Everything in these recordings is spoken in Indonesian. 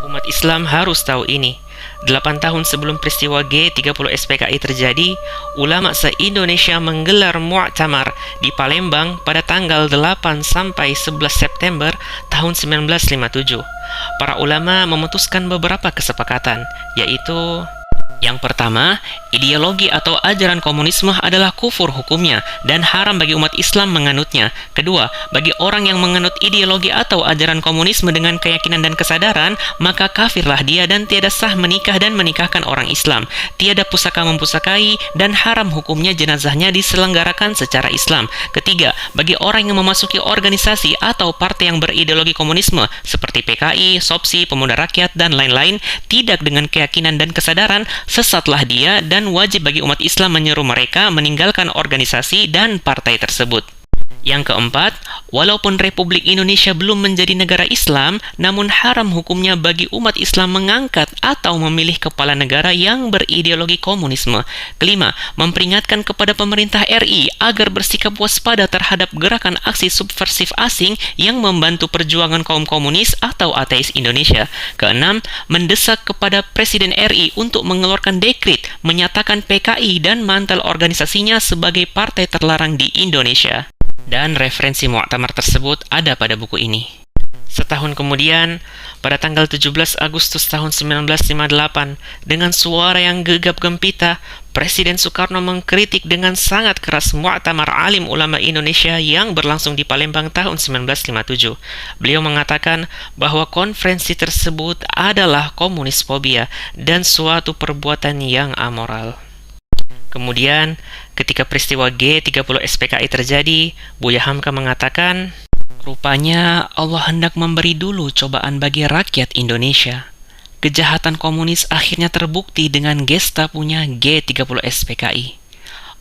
Umat Islam harus tahu ini. 8 tahun sebelum peristiwa G30 SPKI terjadi, ulama se-Indonesia menggelar mu'tamar di Palembang pada tanggal 8 sampai 11 September tahun 1957. Para ulama memutuskan beberapa kesepakatan, yaitu: yang pertama, ideologi atau ajaran komunisme adalah kufur hukumnya dan haram bagi umat Islam menganutnya. Kedua, bagi orang yang menganut ideologi atau ajaran komunisme dengan keyakinan dan kesadaran, maka kafirlah dia dan tiada sah menikah dan menikahkan orang Islam. Tiada pusaka mempusakai dan haram hukumnya jenazahnya diselenggarakan secara Islam. Ketiga, bagi orang yang memasuki organisasi atau partai yang berideologi komunisme seperti PKI, SOPSI, Pemuda Rakyat, dan lain-lain, tidak dengan keyakinan dan kesadaran, sesatlah dia dan wajib bagi umat Islam menyeru mereka meninggalkan organisasi dan partai tersebut. Yang keempat, walaupun Republik Indonesia belum menjadi negara Islam, namun haram hukumnya bagi umat Islam mengangkat atau memilih kepala negara yang berideologi komunisme. Kelima, memperingatkan kepada pemerintah RI agar bersikap waspada terhadap gerakan aksi subversif asing yang membantu perjuangan kaum komunis atau ateis Indonesia. Keenam, mendesak kepada Presiden RI untuk mengeluarkan dekret menyatakan PKI dan mantel organisasinya sebagai partai terlarang di Indonesia. Dan referensi muktamar tersebut ada pada buku ini. Setahun kemudian, pada tanggal 17 Agustus tahun 1958, dengan suara yang gegap gempita, Presiden Soekarno mengkritik dengan sangat keras Muktamar Alim Ulama Indonesia yang berlangsung di Palembang tahun 1957. Beliau mengatakan bahwa konferensi tersebut adalah komunisfobia dan suatu perbuatan yang amoral. Kemudian, ketika peristiwa G30 SPKI terjadi, Buya Hamka mengatakan, rupanya Allah hendak memberi dulu cobaan bagi rakyat Indonesia. Kejahatan komunis akhirnya terbukti dengan gesta punya G30 SPKI.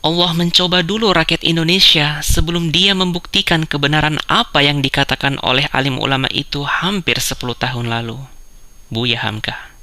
Allah mencoba dulu rakyat Indonesia sebelum dia membuktikan kebenaran apa yang dikatakan oleh alim ulama itu hampir 10 tahun lalu. Buya Hamka.